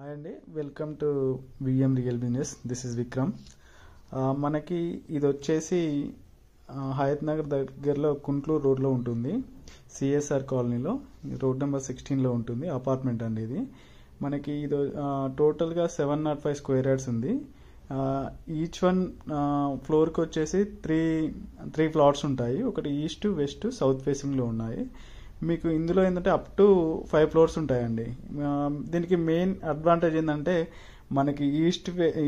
Hi అండి, welcome to VM real business. This is Vikram. మనకి ఇది వచ్చేసి హయత్ నగర్ దగ్గరలో కుంట్లూరు రోడ్లో ఉంటుంది. సిఎస్ఆర్ కాలనీలో రోడ్ నెంబర్ 16లో ఉంటుంది. అపార్ట్మెంట్ అండి ఇది. మనకి ఇది టోటల్గా 705 స్క్వేర్ యార్డ్స్ ఉంది. ఈచ్ వన్ ఫ్లోర్కి వచ్చేసి త్రీ ఫ్లాట్స్ ఉంటాయి. ఒకటి ఈస్ట్, వెస్ట్, సౌత్ ఫేసింగ్లో ఉన్నాయి. మీకు ఇందులో ఏంటంటే అప్ టు 5 ఫ్లోర్స్ ఉంటాయండి. దీనికి మెయిన్ అడ్వాంటేజ్ ఏంటంటే మనకి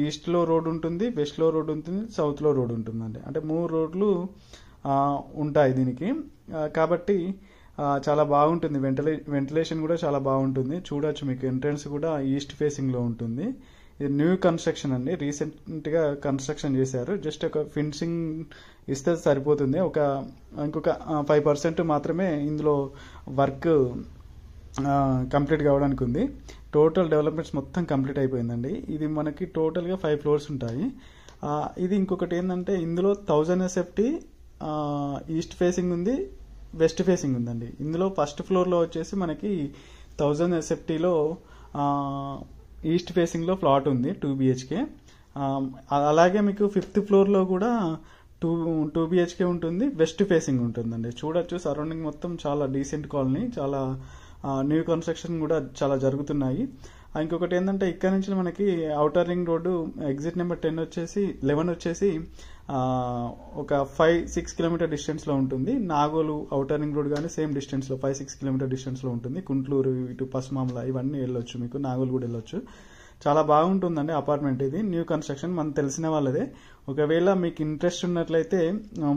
ఈస్ట్లో రోడ్ ఉంటుంది, వెస్ట్లో రోడ్ ఉంటుంది, సౌత్లో రోడ్ ఉంటుందండి. అంటే 3 రోడ్లు ఉంటాయి దీనికి. కాబట్టి చాలా బాగుంటుంది. వెంటిలేషన్ కూడా చాలా బాగుంటుంది. చూడొచ్చు, మీకు ఎంట్రన్స్ కూడా ఈస్ట్ ఫేసింగ్లో ఉంటుంది. ఇది న్యూ కన్స్ట్రక్షన్ అండి, రీసెంట్గా కన్స్ట్రక్షన్ చేశారు. జస్ట్ ఒక ఫినిషింగ్ ఇస్తే సరిపోతుంది. ఇంకొక 5% మాత్రమే ఇందులో వర్క్ కంప్లీట్ కావడానికి ఉంది. టోటల్ డెవలప్మెంట్స్ మొత్తం కంప్లీట్ అయిపోయిందండి. ఇది మనకి టోటల్గా 5 ఫ్లోర్స్ ఉంటాయి. ఇది ఇంకొకటి ఏంటంటే ఇందులో 1000 SFT ఈస్ట్ ఫేసింగ్ ఉంది, వెస్ట్ ఫేసింగ్ ఉందండి. ఇందులో ఫస్ట్ ఫ్లోర్లో వచ్చేసి మనకి 1000 SFTలో ఈస్ట్ ఫేసింగ్లో ఫ్లాట్ ఉంది, 2 BHK. అలాగే మీకు 5th ఫ్లోర్లో కూడా 2 BHK ఉంటుంది, వెస్ట్ ఫేసింగ్ ఉంటుందండి. చూడొచ్చు, సరౌండింగ్ మొత్తం చాలా డీసెంట్ కాలనీ, చాలా న్యూ కన్స్ట్రక్షన్ కూడా చాలా జరుగుతున్నాయి. ఇంకొకటి ఏంటంటే ఇక్కడ నుంచి మనకి outer ring road exit number 11 వచ్చేసి ఒక 5-6 కిలోమీటర్ డిస్టెన్స్లో ఉంటుంది. నాగోలు ఔటర్ రింగ్ రోడ్ కానీ సేమ్ డిస్టెన్స్లో 5-6 కిలోమీటర్ డిస్టెన్స్లో ఉంటుంది. కుంట్లూరు, ఇటు పసుమామల ఇవన్నీ వెళ్ళొచ్చు, మీకు నాగోలు కూడా వెళ్ళొచ్చు. చాలా బాగుంటుందండి అపార్ట్మెంట్. ఇది న్యూ కన్స్ట్రక్షన్, మనకు తెలిసిన వాళ్ళదే. ఒకవేళ మీకు ఇంట్రెస్ట్ ఉన్నట్లయితే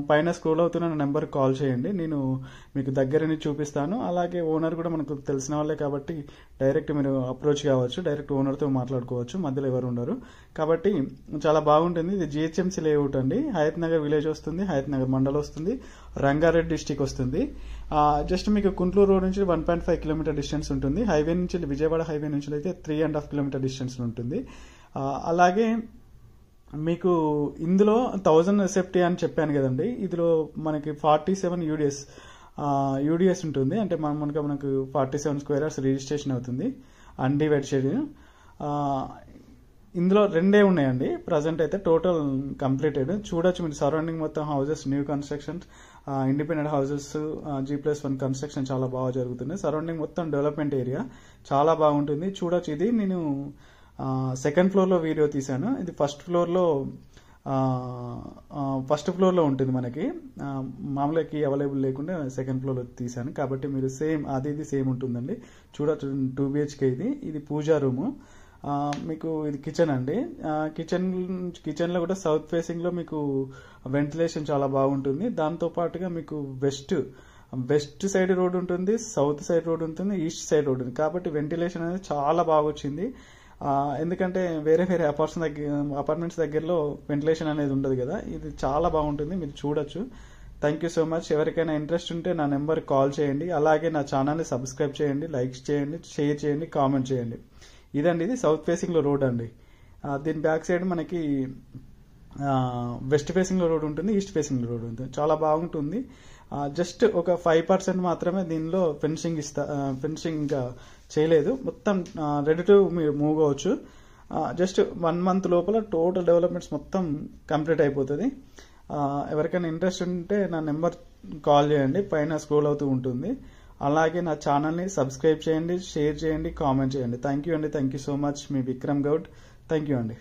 పైన స్క్రోల్ అవుతున్న నెంబర్కి కాల్ చేయండి, నేను మీకు దగ్గరని చూపిస్తాను. అలాగే ఓనర్ కూడా మనకు తెలిసిన వాళ్ళే కాబట్టి డైరెక్ట్ మీరు అప్రోచ్ కావచ్చు, డైరెక్ట్ ఓనర్తో మాట్లాడుకోవచ్చు, మధ్యలో ఎవరు ఉండరు. కాబట్టి చాలా బాగుంటుంది. ఇది GHMC లేఅవుట్ అండి. హయత్ నగర్ విలేజ్ వస్తుంది, హయత్ నగర్ మండల్ వస్తుంది, రంగారెడ్డి డిస్టిక్ వస్తుంది. జస్ట్ మీకు కుంట్లూరు రోడ్ నుంచి 1.5 కిలోమీటర్ డిస్టెన్స్ ఉంటుంది. హైవే నుంచి, విజయవాడ హైవే నుంచి అయితే 3.5 కిలోమీటర్ డిస్టెన్స్ ఉంటుంది. అలాగే మీకు ఇందులో 1000 SFT అని చెప్పాను కదండి. ఇందులో మనకి 47 UDS ఉంటుంది. అంటే మనకు 47 స్క్వేర్ యార్డ్స్ రిజిస్ట్రేషన్ అవుతుంది, అన్డివైడ్ షేర్. ఇందులో 2 ఉన్నాయండి ప్రజెంట్ అయితే. Total completed. చూడొచ్చు మీరు, సరౌండింగ్ మొత్తం houses, new constructions, independent houses, G+1 construction చాలా బాగా జరుగుతుంది. సరౌండింగ్ మొత్తం డెవలప్మెంట్ ఏరియా చాలా బాగుంటుంది. చూడొచ్చు, ఇది నేను సెకండ్ ఫ్లోర్లో వీడియో తీశాను. ఇది ఫస్ట్ ఫ్లోర్లో ఉంటుంది మనకి. మామూలుగా అవైలబుల్ లేకుండా సెకండ్ ఫ్లోర్లో తీశాను కాబట్టి మీరు ఇది సేమ్ ఉంటుందండి. చూడొచ్చు, 2 BHK ఇది పూజా రూము. మీకు ఇది కిచెన్ అండి. కిచెన్లో కూడా సౌత్ ఫేసింగ్లో మీకు వెంటిలేషన్ చాలా బాగుంటుంది. దాంతో పాటుగా మీకు వెస్ట్ సైడ్ రోడ్ ఉంటుంది, సౌత్ సైడ్ రోడ్ ఉంటుంది, ఈస్ట్ సైడ్ రోడ్ ఉంటుంది. కాబట్టి వెంటిలేషన్ అనేది చాలా బాగా వచ్చింది. ఎందుకంటే వేరే అపార్ట్మెంట్స్ దగ్గరలో వెంటిలేషన్ అనేది ఉండదు కదా. ఇది చాలా బాగుంటుంది, మీరు చూడొచ్చు. Thank you so much. ఎవరికైనా ఇంట్రెస్ట్ ఉంటే నా నెంబర్కి కాల్ చేయండి. అలాగే నా ఛానల్ని సబ్స్క్రైబ్ చేయండి, లైక్ చేయండి, షేర్ చేయండి, కామెంట్ చేయండి. ఇదండి, ఇది సౌత్ ఫేసింగ్లో రోడ్ అండి. దీని బ్యాక్ సైడ్ మనకి వెస్ట్ ఫేసింగ్లో రోడ్ ఉంటుంది, ఈస్ట్ ఫేసింగ్లో రోడ్ ఉంటుంది. చాలా బాగుంటుంది. జస్ట్ ఒక 5% మాత్రమే దీనిలో ఫినిషింగ్ ఇంకా చేయలేదు. మొత్తం రెడీ టు మూవ్ అవ్వచ్చు. జస్ట్ 1 మంత్ లోపల టోటల్ డెవలప్మెంట్స్ మొత్తం కంప్లీట్ అయిపోతుంది. ఎవరికైనా ఇంట్రెస్ట్ ఉంటే నా నెంబర్ కాల్ చేయండి, పైన స్క్రోల్ అవుతూ ఉంటుంది. అలాగే నా ఛానల్ని సబ్స్క్రైబ్ చేయండి, షేర్ చేయండి, కామెంట్ చేయండి. థ్యాంక్ యూ అండి. Thank you so much. Me Vikram Goud. Thank you అండి.